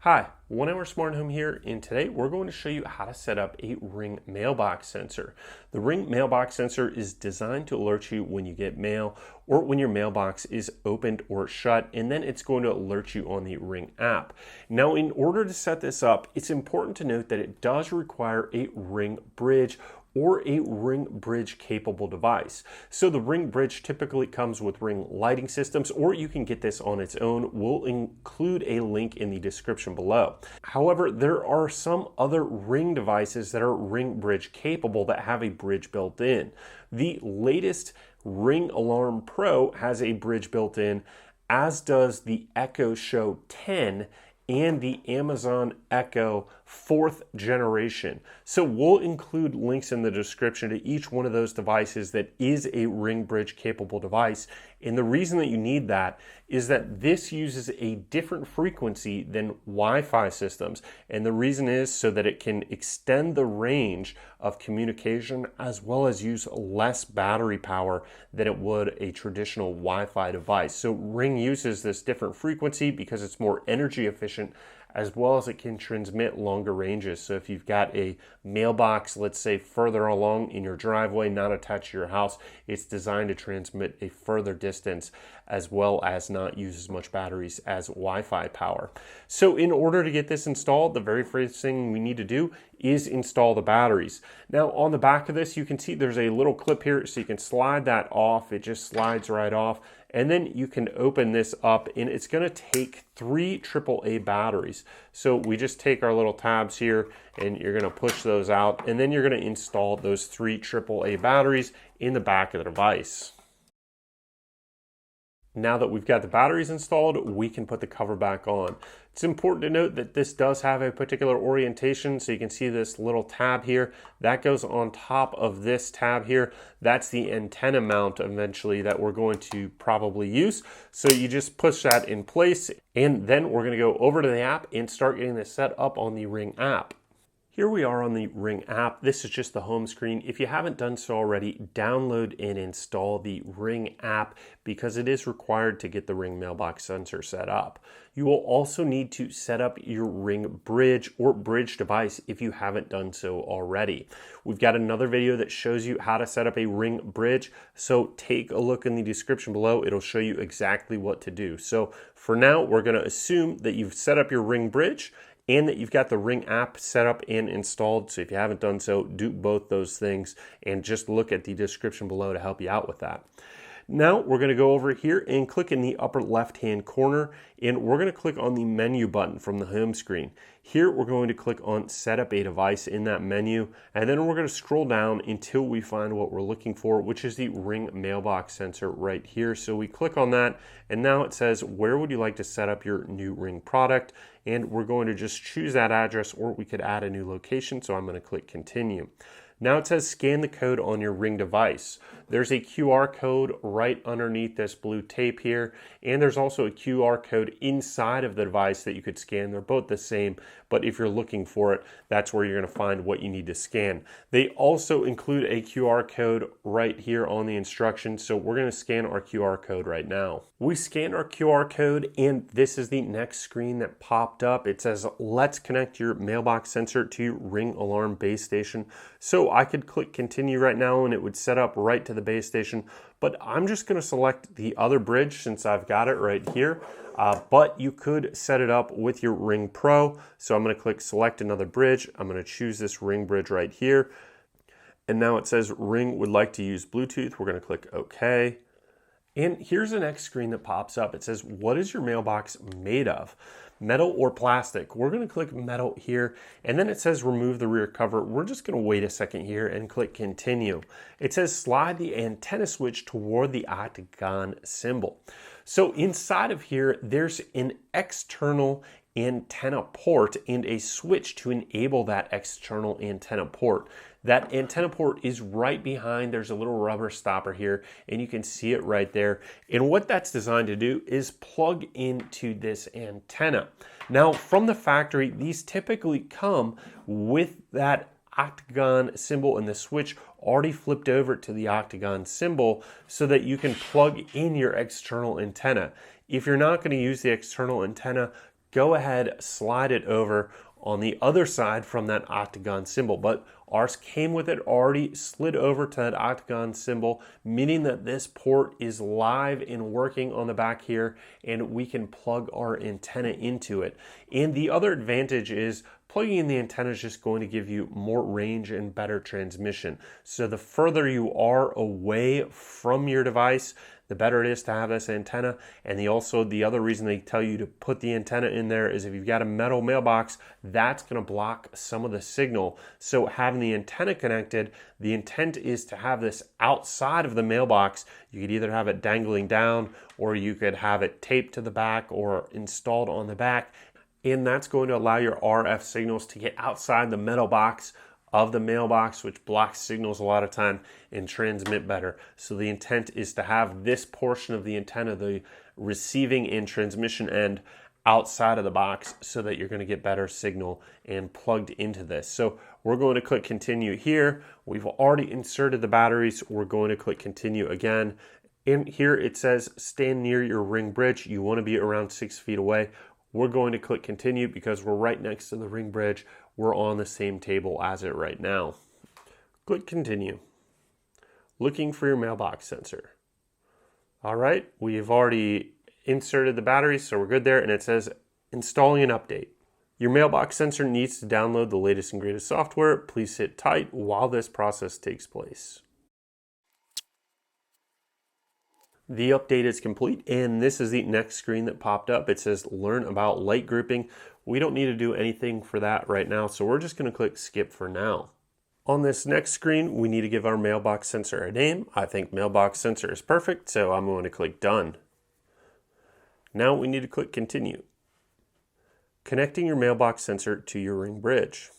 Hi, 1 Hour Smart Home here, and today we're going to show you how to set up a Ring Mailbox Sensor. The Ring Mailbox Sensor is designed to alert you when you get mail or when your mailbox is opened or shut, and then it's going to alert you on the Ring app. Now, in order to set this up, it's important to note that it does require a Ring bridge or a Ring bridge capable device. So the Ring bridge typically comes with Ring lighting systems, or you can get this on its own. We'll include a link in the description below. However, there are some other Ring devices that are Ring bridge capable that have a bridge built in. The latest Ring Alarm Pro has a bridge built in, as does the Echo Show 10 and the Amazon Echo 4th generation. So we'll include links in the description to each one of those devices that is a Ring bridge capable device. And the reason that you need that is that this uses a different frequency than Wi-Fi systems. And the reason is so that it can extend the range of communication as well as use less battery power than it would a traditional Wi-Fi device. So Ring uses this different frequency because it's more energy efficient, as well as it can transmit longer ranges. So if you've got a mailbox, let's say further along in your driveway, not attached to your house, it's designed to transmit a further distance as well as not use as much batteries as Wi-Fi power. So in order to get this installed, the very first thing we need to do is install the batteries. Now on the back of this, you can see there's a little clip here, so you can slide that off. It just slides right off. And then you can open this up, and it's going to take 3 AAA batteries. So we just take our little tabs here, and you're going to push those out, and then you're going to install those 3 AAA batteries in the back of the device. Now that we've got the batteries installed, we can put the cover back on. It's important to note that this does have a particular orientation, so you can see this little tab here. That goes on top of this tab here. That's the antenna mount eventually that we're going to probably use. So you just push that in place, and then we're going to go over to the app and start getting this set up on the Ring app. Here we are on the Ring app. This is just the home screen. If you haven't done so already, download and install the Ring app because it is required to get the Ring Mailbox Sensor set up. You will also need to set up your Ring bridge or bridge device if you haven't done so already. We've got another video that shows you how to set up a Ring bridge, so take a look in the description below. It'll show you exactly what to do. So for now, we're going to assume that you've set up your Ring bridge and that you've got the Ring app set up and installed. So if you haven't done so, do both those things and just look at the description below to help you out with that. Now we're going to go over here and click in the upper left-hand corner, and we're going to click on the menu button from the home screen. Here we're going to click on Set Up a Device in that menu, and then we're going to scroll down until we find what we're looking for, which is the Ring Mailbox Sensor right here. So we click on that, and now it says, where would you like to set up your new Ring product? And we're going to just choose that address, or we could add a new location, so I'm going to click Continue. Now it says scan the code on your Ring device. There's a QR code right underneath this blue tape here, and there's also a QR code inside of the device that you could scan. They're both the same, but if you're looking for it, that's where you're going to find what you need to scan. They also include a QR code right here on the instructions, so we're going to scan our QR code right now. We scanned our QR code, and this is the next screen that popped up. It says, let's connect your mailbox sensor to your Ring alarm base station. So I could click continue right now and it would set up right to the base station, but I'm just going to select the other bridge since I've got it right here. But you could set it up with your Ring Pro. So I'm going to click select another bridge. I'm going to choose this Ring bridge right here. And now it says Ring would like to use Bluetooth. We're going to click OK. And here's the next screen that pops up. It says, what is your mailbox made of? Metal or plastic? We're going to click metal here, and then it says remove the rear cover. We're just going to wait a second here and click continue. It says slide the antenna switch toward the octagon symbol. So inside of here, there's an external antenna port and a switch to enable that external antenna port. That antenna port is right behind. There's a little rubber stopper here, and you can see it right there. And what that's designed to do is plug into this antenna. Now, from the factory, these typically come with that octagon symbol and the switch already flipped over to the octagon symbol so that you can plug in your external antenna. If you're not going to use the external antenna, go ahead, slide it over on the other side from that octagon symbol. But ours came with it already slid over to that octagon symbol, meaning that this port is live and working on the back here, and we can plug our antenna into it. And the other advantage is plugging in the antenna is just going to give you more range and better transmission. So the further you are away from your device, the better it is to have this antenna. And the other reason they tell you to put the antenna in there is if you've got a metal mailbox, that's going to block some of the signal. So having the antenna connected, the intent is to have this outside of the mailbox. You could either have it dangling down, or you could have it taped to the back or installed on the back. And that's going to allow your RF signals to get outside the metal box of the mailbox, which blocks signals a lot of time, and transmit better. So the intent is to have this portion of the antenna, the receiving and transmission end, outside of the box so that you're going to get better signal and plugged into this. So we're going to click continue here. We've already inserted the batteries. We're going to click continue again. And here it says stand near your Ring bridge. You want to be around 6 feet away. We're going to click continue because we're right next to the Ring bridge. We're on the same table as it right now. Click continue. Looking for your mailbox sensor. All right, we've already inserted the batteries, so we're good there. And it says installing an update. Your mailbox sensor needs to download the latest and greatest software. Please sit tight while this process takes place. The update is complete, and this is the next screen that popped up. It says learn about light grouping. We don't need to do anything for that right now, so we're just going to click skip for now. On this next screen, we need to give our mailbox sensor a name. I think mailbox sensor is perfect, so I'm going to click done. Now we need to click continue. Connecting your mailbox sensor to your Ring bridge.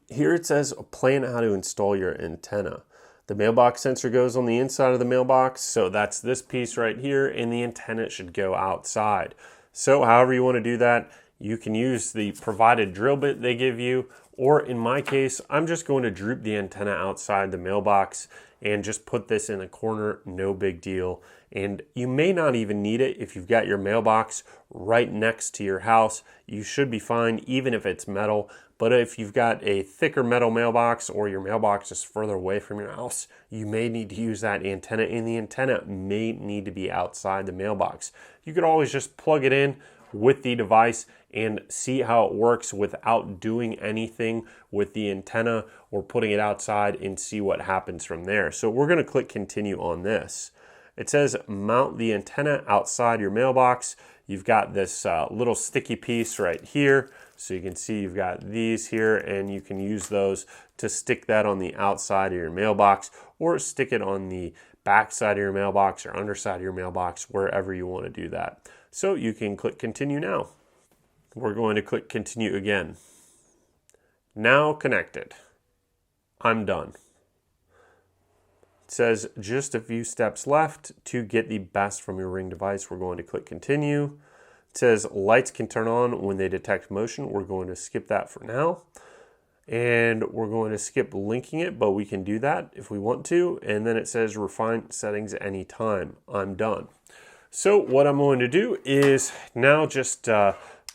Here it says plan how to install your antenna. The mailbox sensor goes on the inside of the mailbox, so that's this piece right here, and the antenna should go outside. So however you want to do that, you can use the provided drill bit they give you, or in my case, I'm just going to droop the antenna outside the mailbox and just put this in a corner, no big deal. And you may not even need it if you've got your mailbox right next to your house. You should be fine even if it's metal. But if you've got a thicker metal mailbox or your mailbox is further away from your house, you may need to use that antenna, and the antenna may need to be outside the mailbox. You could always just plug it in with the device and see how it works without doing anything with the antenna or putting it outside, and see what happens from there. So we're going to click continue on this. It says mount the antenna outside your mailbox. You've got this little sticky piece right here. So you can see you've got these here, and you can use those to stick that on the outside of your mailbox, or stick it on the back side of your mailbox or underside of your mailbox, wherever you want to do that. So you can click continue now. We're going to click continue again. Now connected. I'm done. It says just a few steps left to get the best from your Ring device. We're going to click continue. It says lights can turn on when they detect motion. We're going to skip that for now. And we're going to skip linking it, but we can do that if we want to. And then it says refine settings anytime. I'm done. So what I'm going to do is now just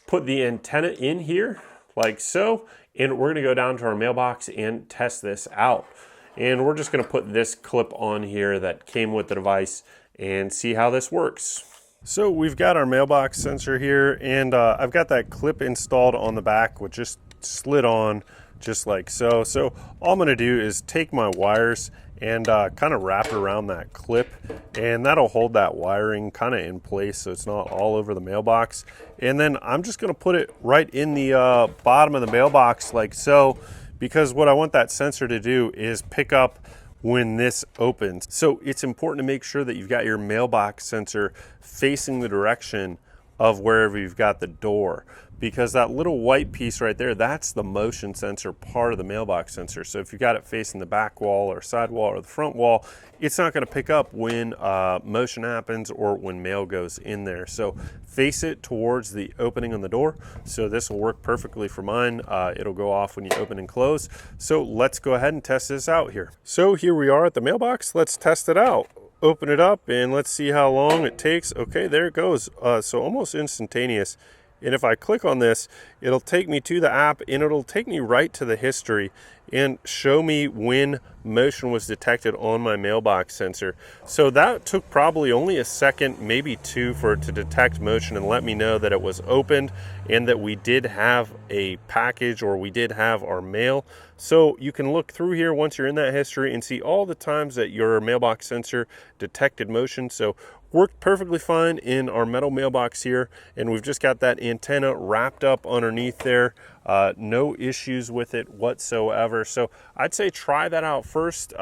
put the antenna in here like so. And we're going to go down to our mailbox and test this out. And we're just going to put this clip on here that came with the device and see how this works. So we've got our mailbox sensor here, and I've got that clip installed on the back, which just slid on just like so. So all I'm going to do is take my wires and kind of wrap it around that clip, and that'll hold that wiring kind of in place so it's not all over the mailbox. And then I'm just going to put it right in the bottom of the mailbox like so, because what I want that sensor to do is pick up when this opens. So it's important to make sure that you've got your mailbox sensor facing the direction of wherever you've got the door, because that little white piece right there, that's the motion sensor part of the mailbox sensor. So if you've got it facing the back wall or side wall or the front wall, it's not going to pick up when motion happens or when mail goes in there. So face it towards the opening on the door. So this will work perfectly for mine. It'll go off when you open and close. So let's go ahead and test this out here. So here we are at the mailbox. Let's test it out. Open it up and let's see how long it takes. Okay, there it goes. So almost instantaneous. And if I click on this, it'll take me to the app and it'll take me right to the history and show me when motion was detected on my mailbox sensor. So that took probably only a second, maybe two, for it to detect motion and let me know that it was opened and that we did have a package, or we did have our mail. So you can look through here once you're in that history and see all the times that your mailbox sensor detected motion. So worked perfectly fine in our metal mailbox here, and we've just got that antenna wrapped up underneath there. No issues with it whatsoever. So I'd say try that out first.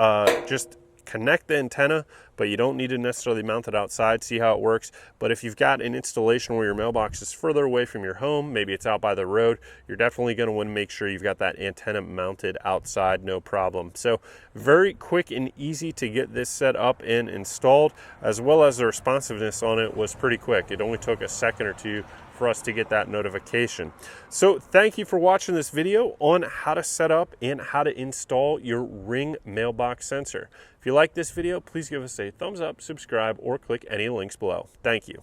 Just connect the antenna, but you don't need to necessarily mount it outside. See how it works. But if you've got an installation where your mailbox is further away from your home, maybe it's out by the road, you're definitely going to want to make sure you've got that antenna mounted outside, no problem. So very quick and easy to get this set up and installed, as well as the responsiveness on it was pretty quick. It only took a second or two for us to get that notification. So thank you for watching this video on how to set up and how to install your Ring mailbox sensor. If you like this video, please give us a thumbs up, subscribe, or click any links below. Thank you.